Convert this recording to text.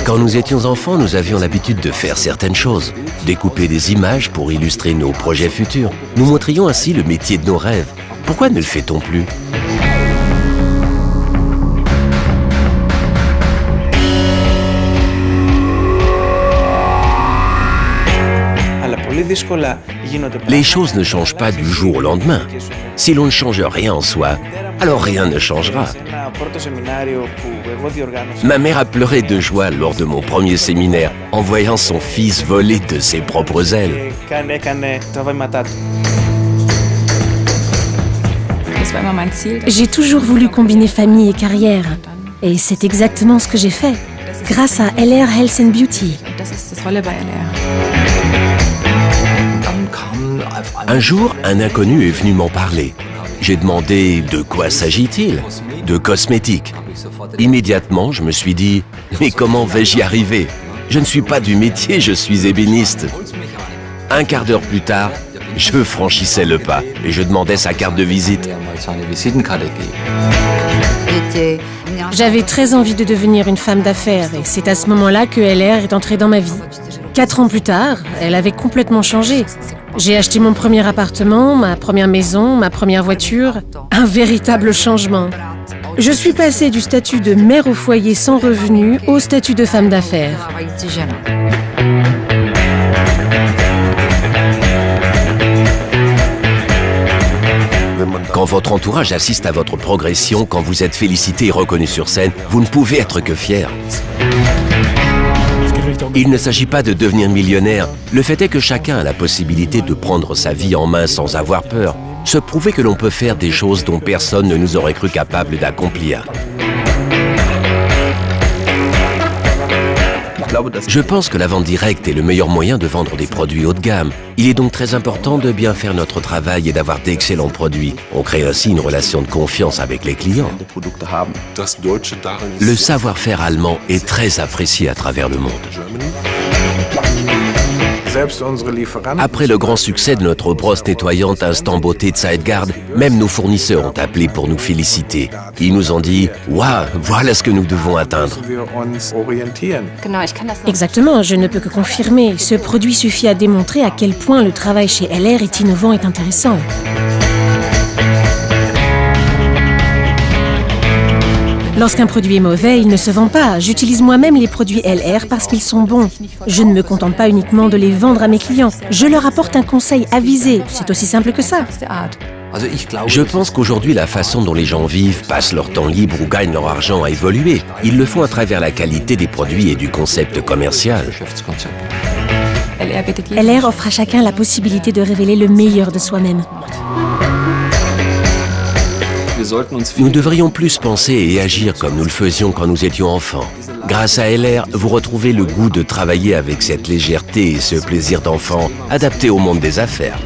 Quand nous étions enfants, nous avions l'habitude de faire certaines choses. Découper des images pour illustrer nos projets futurs. Nous montrions ainsi le métier de nos rêves. Pourquoi ne le fait-on plus ? Les choses ne changent pas du jour au lendemain. Si l'on ne change rien en soi, alors rien ne changera. Ma mère a pleuré de joie lors de mon premier séminaire en voyant son fils voler de ses propres ailes. J'ai toujours voulu combiner famille et carrière. Et c'est exactement ce que j'ai fait, grâce à LR Health and Beauty. Un jour, un inconnu est venu m'en parler. J'ai demandé de quoi s'agit-il ? De cosmétiques. Immédiatement, je me suis dit, mais comment vais-je y arriver ? Je ne suis pas du métier, je suis ébéniste. Un quart d'heure plus tard, je franchissais le pas et je demandais sa carte de visite. J'avais très envie de devenir une femme d'affaires et c'est à ce moment-là que LR est entrée dans ma vie. 4 ans plus tard, elle avait complètement changé. J'ai acheté mon premier appartement, ma première maison, ma première voiture. Un véritable changement. Je suis passée du statut de mère au foyer sans revenu au statut de femme d'affaires. Quand votre entourage assiste à votre progression, quand vous êtes félicité et reconnu sur scène, vous ne pouvez être que fier. Il ne s'agit pas de devenir millionnaire. Le fait est que chacun a la possibilité de prendre sa vie en main sans avoir peur. Se prouver que l'on peut faire des choses dont personne ne nous aurait cru capable d'accomplir. Je pense que la vente directe est le meilleur moyen de vendre des produits haut de gamme. Il est donc très important de bien faire notre travail et d'avoir d'excellents produits. On crée ainsi une relation de confiance avec les clients. Le savoir-faire allemand est très apprécié à travers le monde. Après le grand succès de notre brosse nettoyante Instant Beauté de Zeitgard, même nos fournisseurs ont appelé pour nous féliciter. Ils nous ont dit « Waouh, voilà ce que nous devons atteindre ». Exactement, je ne peux que confirmer. Ce produit suffit à démontrer à quel point le travail chez LR est innovant et intéressant. Lorsqu'un produit est mauvais, il ne se vend pas. J'utilise moi-même les produits LR parce qu'ils sont bons. Je ne me contente pas uniquement de les vendre à mes clients. Je leur apporte un conseil avisé. C'est aussi simple que ça. Je pense qu'aujourd'hui, la façon dont les gens vivent, passent leur temps libre ou gagnent leur argent a évolué. Ils le font à travers la qualité des produits et du concept commercial. LR offre à chacun la possibilité de révéler le meilleur de soi-même. Nous devrions plus penser et agir comme nous le faisions quand nous étions enfants. Grâce à LR, vous retrouvez le goût de travailler avec cette légèreté et ce plaisir d'enfant adapté au monde des affaires.